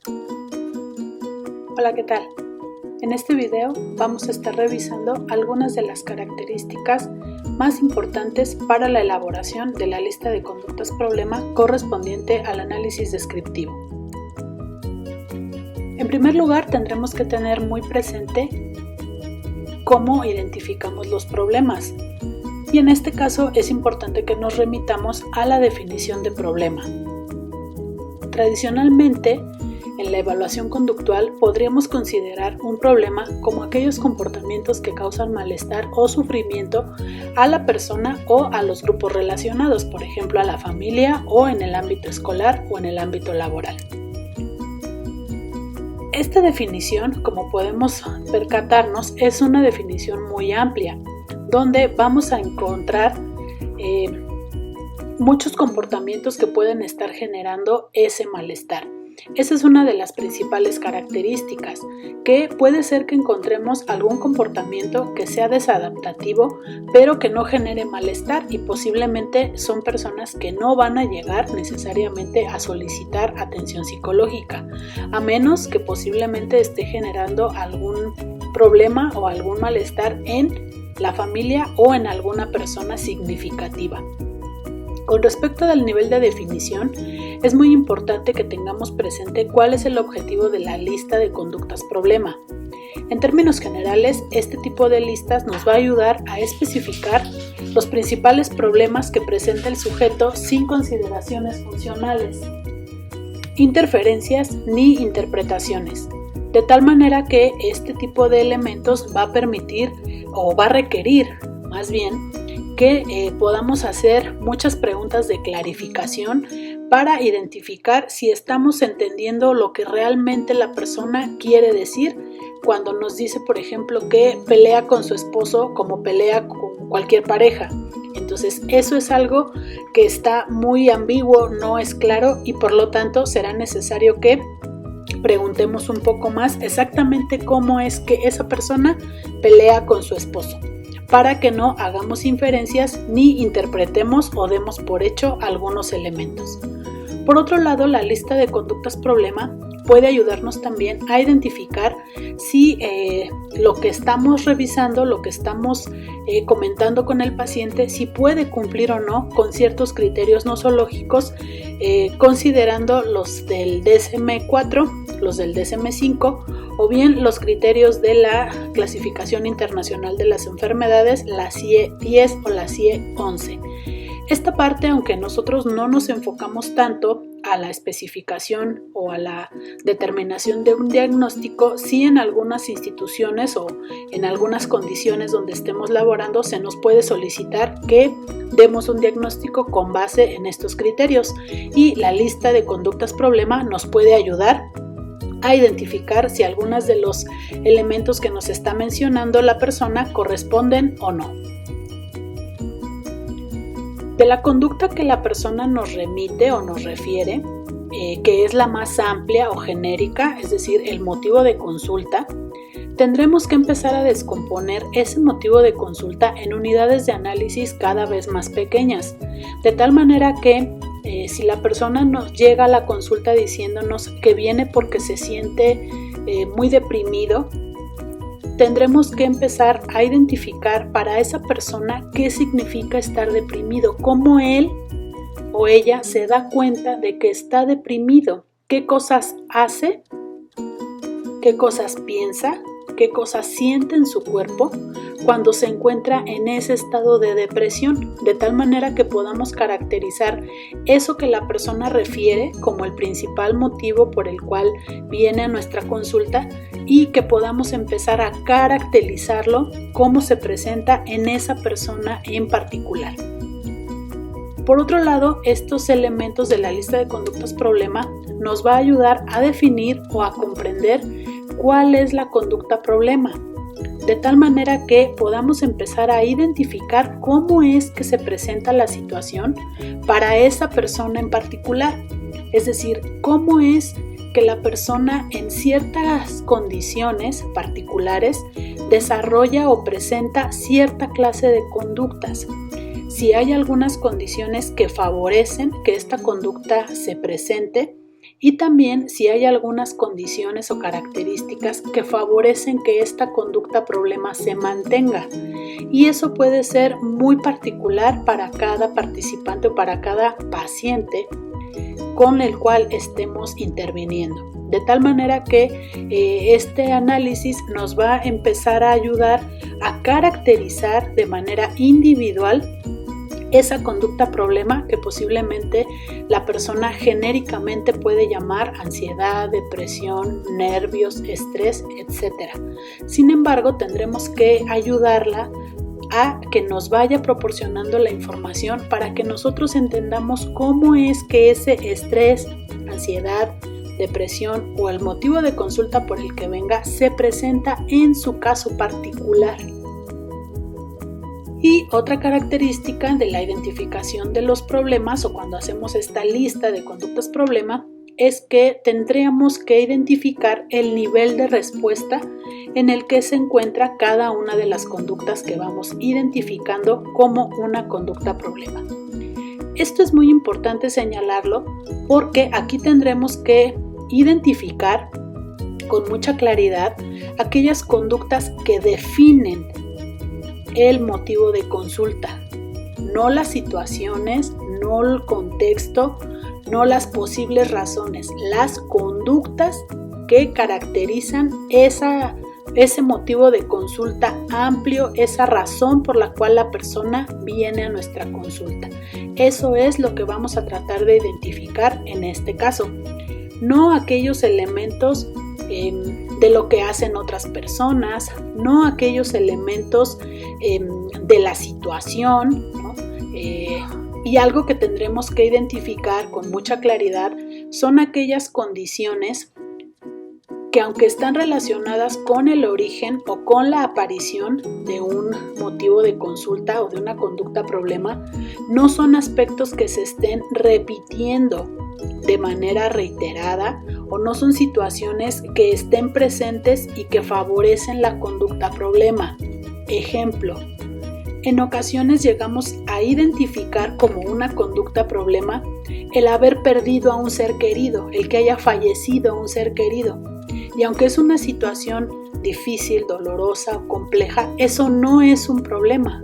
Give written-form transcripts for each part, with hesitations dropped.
Hola, ¿qué tal? En este video vamos a estar revisando algunas de las características más importantes para la elaboración de la lista de conductas problema correspondiente al análisis descriptivo. En primer lugar, tendremos que tener muy presente cómo identificamos los problemas. Y en este caso es importante que nos remitamos a la definición de problema. Tradicionalmente, en la evaluación conductual podríamos considerar un problema como aquellos comportamientos que causan malestar o sufrimiento a la persona o a los grupos relacionados, por ejemplo a la familia o en el ámbito escolar o en el ámbito laboral. Esta definición, como podemos percatarnos, es una definición muy amplia, donde vamos a encontrar muchos comportamientos que pueden estar generando ese malestar. Esa es una de las principales características, que puede ser que encontremos algún comportamiento que sea desadaptativo, pero que no genere malestar, y posiblemente son personas que no van a llegar necesariamente a solicitar atención psicológica, a menos que posiblemente esté generando algún problema o algún malestar en la familia o en alguna persona significativa. Con respecto al nivel de definición, es muy importante que tengamos presente cuál es el objetivo de la lista de conductas problema. En términos generales, este tipo de listas nos va a ayudar a especificar los principales problemas que presenta el sujeto sin consideraciones funcionales, interferencias ni interpretaciones, de tal manera que este tipo de elementos va a permitir o va a requerir más bien que podamos hacer muchas preguntas de clarificación para identificar si estamos entendiendo lo que realmente la persona quiere decir cuando nos dice, por ejemplo, que pelea con su esposo como pelea con cualquier pareja. Entonces, eso es algo que está muy ambiguo, no es claro, y por lo tanto será necesario que preguntemos un poco más exactamente cómo es que esa persona pelea con su esposo, para que no hagamos inferencias ni interpretemos o demos por hecho algunos elementos. Por otro lado, la lista de conductas problema puede ayudarnos también a identificar si lo que estamos revisando, lo que estamos comentando con el paciente, si puede cumplir o no con ciertos criterios nosológicos, considerando los del DSM-4, los del DSM-5 o bien los criterios de la Clasificación Internacional de las Enfermedades, la CIE 10 o la CIE 11. Esta parte, aunque nosotros no nos enfocamos tanto a la especificación o a la determinación de un diagnóstico, sí en algunas instituciones o en algunas condiciones donde estemos laborando se nos puede solicitar que demos un diagnóstico con base en estos criterios, y la lista de conductas problema nos puede ayudar a identificar si algunos de los elementos que nos está mencionando la persona corresponden o no. De la conducta que la persona nos remite o nos refiere, que es la más amplia o genérica, es decir, el motivo de consulta, tendremos que empezar a descomponer ese motivo de consulta en unidades de análisis cada vez más pequeñas, de tal manera que si la persona nos llega a la consulta diciéndonos que viene porque se siente muy deprimido, tendremos que empezar a identificar para esa persona qué significa estar deprimido, cómo él o ella se da cuenta de que está deprimido, qué cosas hace, qué cosas piensa, qué cosas siente en su cuerpo cuando se encuentra en ese estado de depresión, de tal manera que podamos caracterizar eso que la persona refiere como el principal motivo por el cual viene a nuestra consulta, y que podamos empezar a caracterizarlo, cómo se presenta en esa persona en particular. Por otro lado, estos elementos de la lista de conductas problema nos va a ayudar a definir o a comprender cuál es la conducta problema, de tal manera que podamos empezar a identificar cómo es que se presenta la situación para esa persona en particular, es decir, cómo es que la persona en ciertas condiciones particulares desarrolla o presenta cierta clase de conductas. Si hay algunas condiciones que favorecen que esta conducta se presente, y también si hay algunas condiciones o características que favorecen que esta conducta problema se mantenga. Y eso puede ser muy particular para cada participante o para cada paciente con el cual estemos interviniendo. De tal manera que este análisis nos va a empezar a ayudar a caracterizar de manera individual esa conducta problema que posiblemente la persona genéricamente puede llamar ansiedad, depresión, nervios, estrés, etc. Sin embargo, tendremos que ayudarla a que nos vaya proporcionando la información para que nosotros entendamos cómo es que ese estrés, ansiedad, depresión o el motivo de consulta por el que venga se presenta en su caso particular. Y otra característica de la identificación de los problemas o cuando hacemos esta lista de conductas problema es que tendríamos que identificar el nivel de respuesta en el que se encuentra cada una de las conductas que vamos identificando como una conducta problema. Esto es muy importante señalarlo porque aquí tendremos que identificar con mucha claridad aquellas conductas que definen el motivo de consulta, no las situaciones, no el contexto, no las posibles razones, las conductas que caracterizan ese motivo de consulta amplio, esa razón por la cual la persona viene a nuestra consulta. Eso es lo que vamos a tratar de identificar en este caso, no aquellos elementos de lo que hacen otras personas, no aquellos elementos de la situación, ¿no? Y algo que tendremos que identificar con mucha claridad son aquellas condiciones que aunque están relacionadas con el origen o con la aparición de un motivo de consulta o de una conducta problema, no son aspectos que se estén repitiendo de manera reiterada o no son situaciones que estén presentes y que favorecen la conducta problema. Ejemplo, en ocasiones llegamos a identificar como una conducta problema el haber perdido a un ser querido, el que haya fallecido un ser querido. Y aunque es una situación difícil, dolorosa o compleja, eso no es un problema.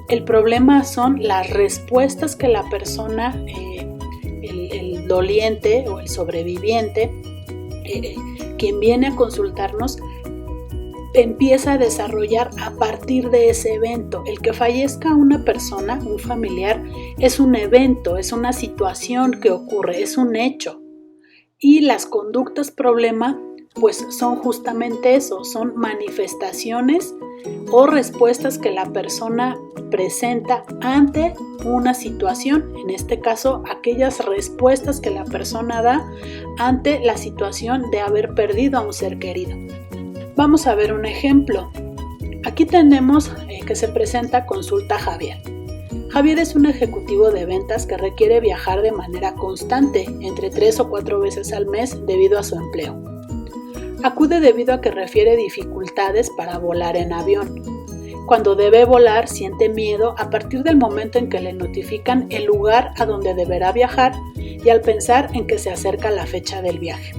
El problema son las respuestas que la persona, el doliente o el sobreviviente, quien viene a consultarnos, empieza a desarrollar a partir de ese evento. El que fallezca una persona, un familiar, es un evento, es una situación que ocurre, es un hecho. Y las conductas problema pues son justamente eso, son manifestaciones o respuestas que la persona presenta ante una situación, en este caso aquellas respuestas que la persona da ante la situación de haber perdido a un ser querido. Vamos a ver un ejemplo. Aquí tenemos que se presenta consulta Javier. Javier es un ejecutivo de ventas que requiere viajar de manera constante, entre 3 o 4 veces al mes debido a su empleo. Acude debido a que refiere dificultades para volar en avión. Cuando debe volar siente miedo a partir del momento en que le notifican el lugar a donde deberá viajar y al pensar en que se acerca la fecha del viaje.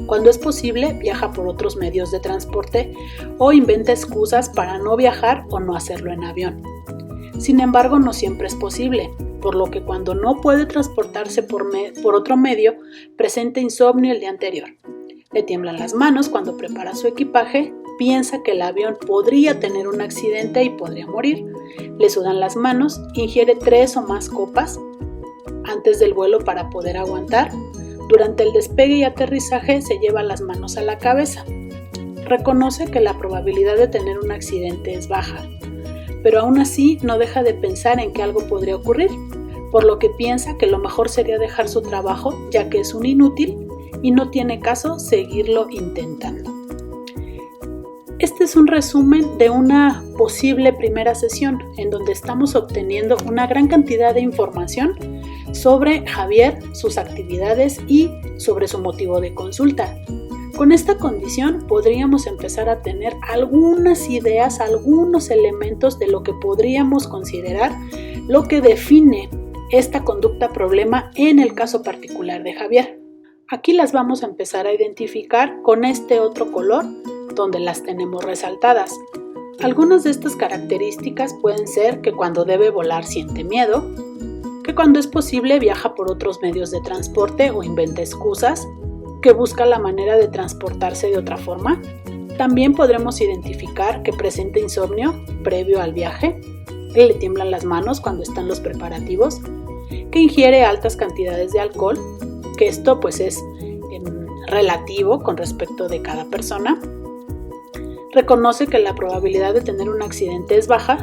Cuando es posible, viaja por otros medios de transporte o inventa excusas para no viajar o no hacerlo en avión. Sin embargo, no siempre es posible, por lo que cuando no puede transportarse por otro medio, presenta insomnio el día anterior. Le tiemblan las manos cuando prepara su equipaje, piensa que el avión podría tener un accidente y podría morir. Le sudan las manos, ingiere 3 o más copas antes del vuelo para poder aguantar. Durante el despegue y aterrizaje se lleva las manos a la cabeza. Reconoce que la probabilidad de tener un accidente es baja, pero aún así no deja de pensar en que algo podría ocurrir, por lo que piensa que lo mejor sería dejar su trabajo ya que es un inútil y no tiene caso seguirlo intentando. Este es un resumen de una posible primera sesión en donde estamos obteniendo una gran cantidad de información sobre Javier, sus actividades y sobre su motivo de consulta. Con esta condición podríamos empezar a tener algunas ideas, algunos elementos de lo que podríamos considerar lo que define esta conducta problema en el caso particular de Javier. Aquí las vamos a empezar a identificar con este otro color donde las tenemos resaltadas. Algunas de estas características pueden ser que cuando debe volar siente miedo, que cuando es posible viaja por otros medios de transporte o inventa excusas, que busca la manera de transportarse de otra forma. También podremos identificar que presenta insomnio previo al viaje, que le tiemblan las manos cuando están los preparativos, que ingiere altas cantidades de alcohol, que esto pues es relativo con respecto de cada persona. Reconoce que la probabilidad de tener un accidente es baja,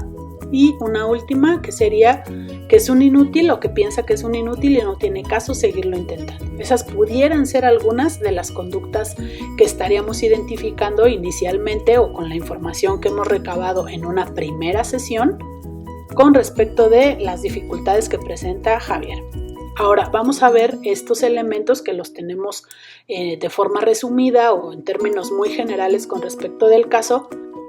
y una última que sería que es un inútil o que piensa que es un inútil y no tiene caso seguirlo intentando. Esas pudieran ser algunas de las conductas que estaríamos identificando inicialmente o con la información que hemos recabado en una primera sesión con respecto de las dificultades que presenta Javier. Ahora vamos a ver estos elementos que los tenemos de forma resumida o en términos muy generales con respecto del caso.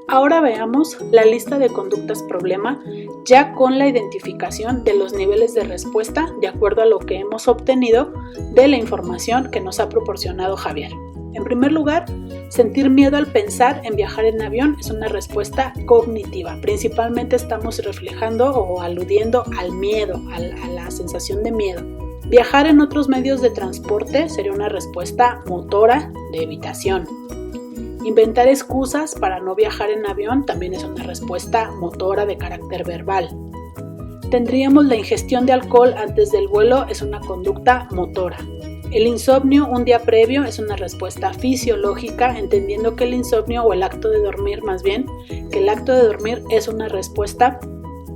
Ahora veamos la lista de conductas problema ya con la identificación de los niveles de respuesta de acuerdo a lo que hemos obtenido de la información que nos ha proporcionado Javier. En primer lugar, sentir miedo al pensar en viajar en avión es una respuesta cognitiva. Principalmente estamos reflejando o aludiendo al miedo, a la sensación de miedo. Viajar en otros medios de transporte sería una respuesta motora de evitación. Inventar excusas para no viajar en avión también es una respuesta motora de carácter verbal. Tendríamos la ingestión de alcohol antes del vuelo, es una conducta motora. El insomnio un día previo es una respuesta fisiológica, entendiendo que el insomnio o el acto de dormir, más bien, que el acto de dormir es una respuesta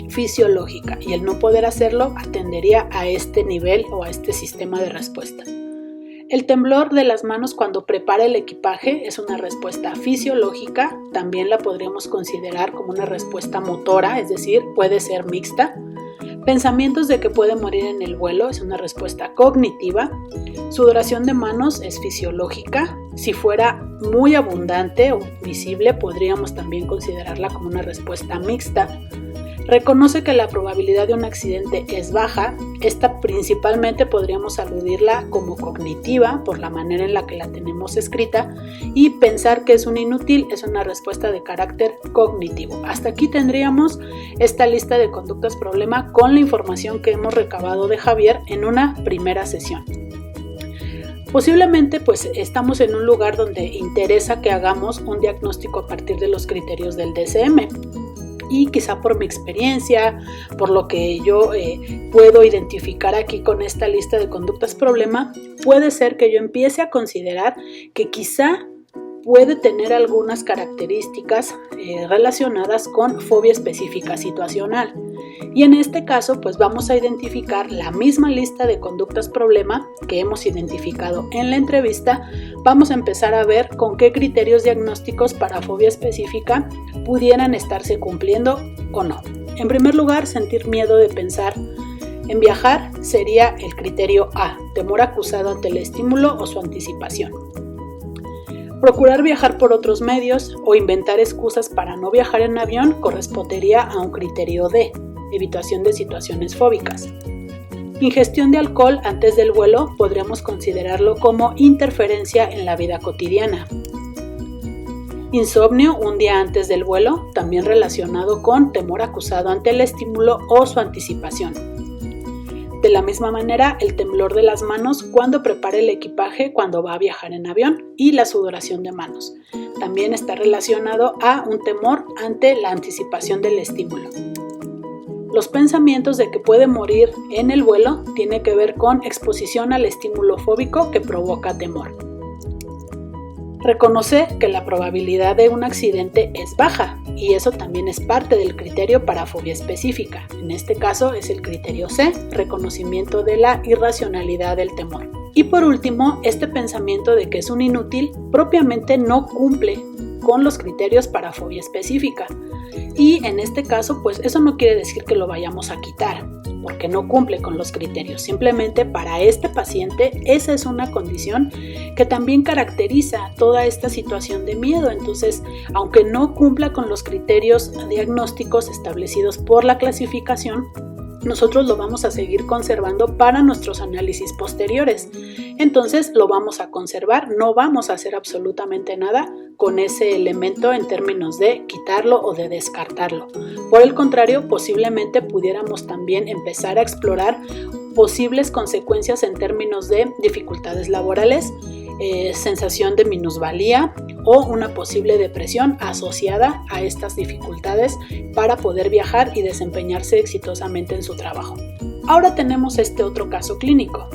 fisiológica y el no poder hacerlo atendería a este nivel o a este sistema de respuesta. El temblor de las manos cuando prepara el equipaje es una respuesta fisiológica, también la podríamos considerar como una respuesta motora, es decir, puede ser mixta. Pensamientos de que puede morir en el vuelo es una respuesta cognitiva. Sudoración de manos es fisiológica. Si fuera muy abundante o visible, podríamos también considerarla como una respuesta mixta. Reconoce que la probabilidad de un accidente es baja. Esta principalmente podríamos aludirla como cognitiva por la manera en la que la tenemos escrita, y pensar que es un inútil es una respuesta de carácter cognitivo. Hasta aquí tendríamos esta lista de conductas problema con la información que hemos recabado de Javier en una primera sesión. Posiblemente pues estamos en un lugar donde interesa que hagamos un diagnóstico a partir de los criterios del DSM. Y quizá por mi experiencia, por lo que yo puedo identificar aquí con esta lista de conductas problema, puede ser que yo empiece a considerar que quizá puede tener algunas características relacionadas con fobia específica situacional. Y en este caso, pues vamos a identificar la misma lista de conductas problema que hemos identificado en la entrevista. Vamos a empezar a ver con qué criterios diagnósticos para fobia específica pudieran estarse cumpliendo o no. En primer lugar, sentir miedo de pensar en viajar sería el criterio A, temor acusado ante el estímulo o su anticipación. Procurar viajar por otros medios o inventar excusas para no viajar en avión correspondería a un criterio D, evitación de situaciones fóbicas. Ingestión de alcohol antes del vuelo podríamos considerarlo como interferencia en la vida cotidiana. Insomnio un día antes del vuelo, también relacionado con temor acusado ante el estímulo o su anticipación. De la misma manera, el temblor de las manos cuando prepara el equipaje cuando va a viajar en avión, y la sudoración de manos. También está relacionado a un temor ante la anticipación del estímulo. Los pensamientos de que puede morir en el vuelo tiene que ver con exposición al estímulo fóbico que provoca temor. Reconoce que la probabilidad de un accidente es baja, y eso también es parte del criterio para fobia específica. En este caso es el criterio C, reconocimiento de la irracionalidad del temor. Y por último, este pensamiento de que es un inútil propiamente no cumple con los criterios para fobia específica. Y en este caso, pues eso no quiere decir que lo vayamos a quitar, porque no cumple con los criterios. Simplemente para este paciente esa es una condición que también caracteriza toda esta situación de miedo. Entonces, aunque no cumpla con los criterios diagnósticos establecidos por la clasificación, nosotros lo vamos a seguir conservando para nuestros análisis posteriores. Entonces lo vamos a conservar, no vamos a hacer absolutamente nada con ese elemento en términos de quitarlo o de descartarlo. Por el contrario, posiblemente pudiéramos también empezar a explorar posibles consecuencias en términos de dificultades laborales, sensación de minusvalía o una posible depresión asociada a estas dificultades para poder viajar y desempeñarse exitosamente en su trabajo. Ahora tenemos este otro caso clínico.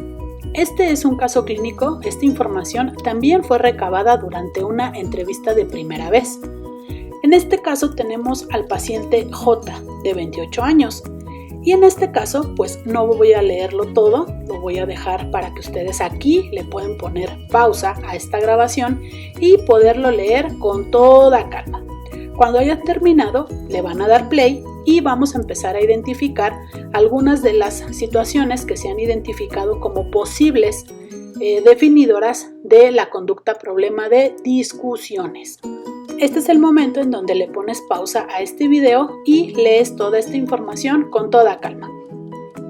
Este es un caso clínico, esta información también fue recabada durante una entrevista de primera vez. En este caso tenemos al paciente J, de 28 años. Y en este caso, pues no voy a leerlo todo, lo voy a dejar para que ustedes aquí le pueden poner pausa a esta grabación y poderlo leer con toda calma. Cuando hayan terminado, le van a dar play y vamos a empezar a identificar algunas de las situaciones que se han identificado como posibles definidoras de la conducta problema de discusiones. Este es el momento en donde le pones pausa a este video y lees toda esta información con toda calma.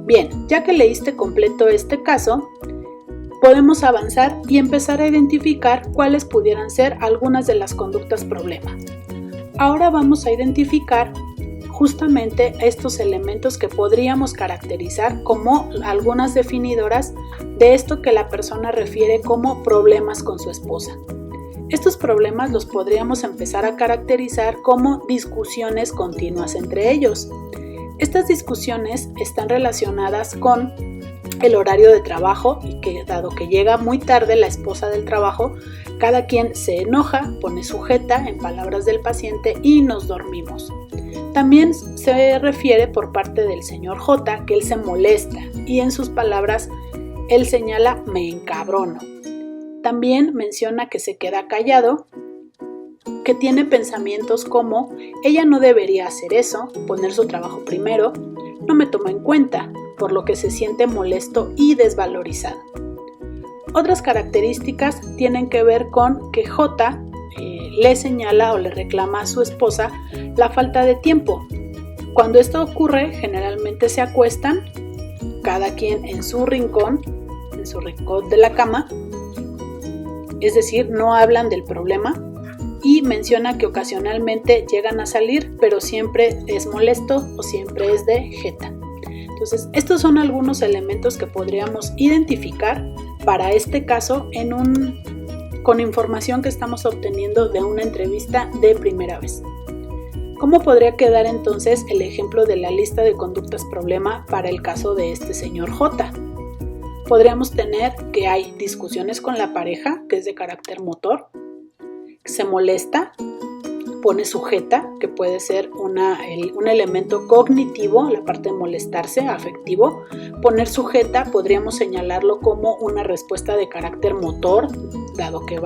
Bien, ya que leíste completo este caso, podemos avanzar y empezar a identificar cuáles pudieran ser algunas de las conductas problema. Ahora vamos a identificar justamente estos elementos que podríamos caracterizar como algunas definidoras de esto que la persona refiere como problemas con su esposa. Estos problemas los podríamos empezar a caracterizar como discusiones continuas entre ellos. Estas discusiones están relacionadas con el horario de trabajo y que dado que llega muy tarde la esposa del trabajo, cada quien se enoja, pone sujeta en palabras del paciente y nos dormimos. También se refiere por parte del señor J que él se molesta y en sus palabras él señala me encabrono. También menciona que se queda callado, que tiene pensamientos como ella no debería hacer eso, poner su trabajo primero, no me toma en cuenta, por lo que se siente molesto y desvalorizado. Otras características tienen que ver con que J le señala o le reclama a su esposa la falta de tiempo. Cuando esto ocurre, generalmente se acuestan, cada quien en su rincón de la cama, es decir, no hablan del problema y menciona que ocasionalmente llegan a salir, pero siempre es molesto o siempre es de jeta. Entonces, estos son algunos elementos que podríamos identificar para este caso con información que estamos obteniendo de una entrevista de primera vez. ¿Cómo podría quedar entonces el ejemplo de la lista de conductas problema para el caso de este señor J? Podríamos tener que hay discusiones con la pareja, que es de carácter motor, se molesta, pone sujeta, que puede ser un elemento cognitivo, la parte de molestarse, afectivo. Poner sujeta podríamos señalarlo como una respuesta de carácter motor, dado que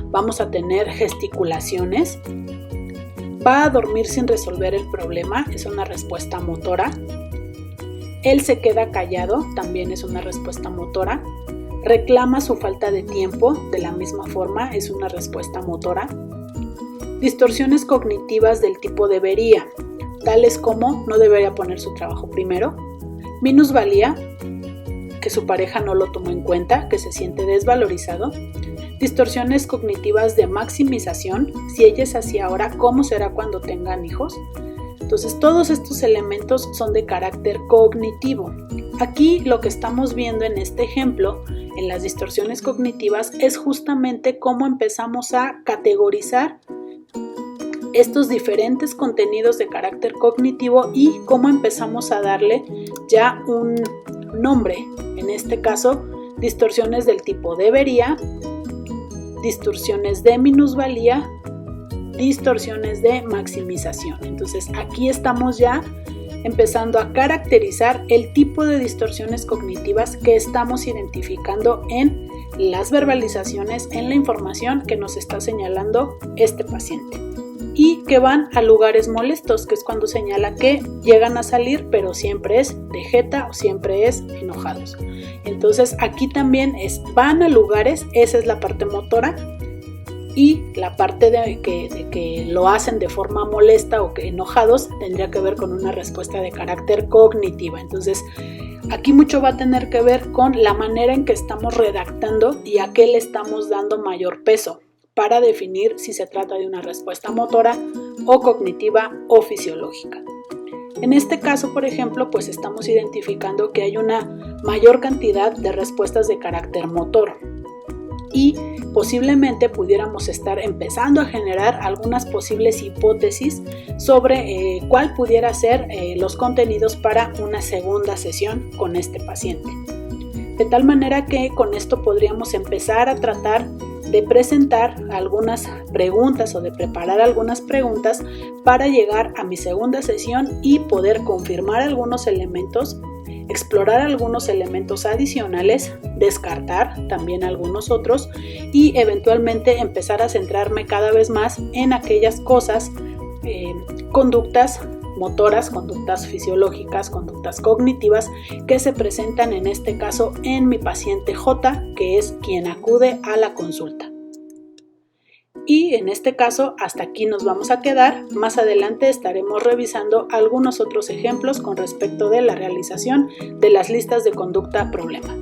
vamos a tener gesticulaciones. Va a dormir sin resolver el problema, es una respuesta motora. Él se queda callado, también es una respuesta motora. Reclama su falta de tiempo, de la misma forma, es una respuesta motora. Distorsiones cognitivas del tipo debería, tales como no debería poner su trabajo primero. Minusvalía, que su pareja no lo tomó en cuenta, que se siente desvalorizado. Distorsiones cognitivas de maximización, si ella es así ahora, ¿cómo será cuando tengan hijos? Entonces, todos estos elementos son de carácter cognitivo. Aquí lo que estamos viendo en este ejemplo, en las distorsiones cognitivas, es justamente cómo empezamos a categorizar estos diferentes contenidos de carácter cognitivo y cómo empezamos a darle ya un nombre. En este caso, distorsiones del tipo debería, distorsiones de minusvalía, distorsiones de maximización. Entonces aquí estamos ya empezando a caracterizar el tipo de distorsiones cognitivas que estamos identificando en las verbalizaciones, en la información que nos está señalando este paciente. Y que van a lugares molestos, que es cuando señala que llegan a salir, pero siempre es de jeta o siempre es enojados. Entonces aquí también van a lugares, esa es la parte motora. y la parte de que lo hacen de forma molesta o que enojados tendría que ver con una respuesta de carácter cognitiva. Entonces, aquí mucho va a tener que ver con la manera en que estamos redactando y a qué le estamos dando mayor peso para definir si se trata de una respuesta motora o cognitiva o fisiológica. En este caso, por ejemplo, pues estamos identificando que hay una mayor cantidad de respuestas de carácter motor y posiblemente pudiéramos estar empezando a generar algunas posibles hipótesis sobre cuál pudiera ser los contenidos para una segunda sesión con este paciente. De tal manera que con esto podríamos empezar a tratar de presentar algunas preguntas o de preparar algunas preguntas para llegar a mi segunda sesión y poder confirmar algunos elementos, explorar algunos elementos adicionales, descartar también algunos otros y eventualmente empezar a centrarme cada vez más en aquellas cosas, conductas motoras, conductas fisiológicas, conductas cognitivas que se presentan en este caso en mi paciente J, que es quien acude a la consulta. Y en este caso hasta aquí nos vamos a quedar. Más adelante estaremos revisando algunos otros ejemplos con respecto de la realización de las listas de conducta problema.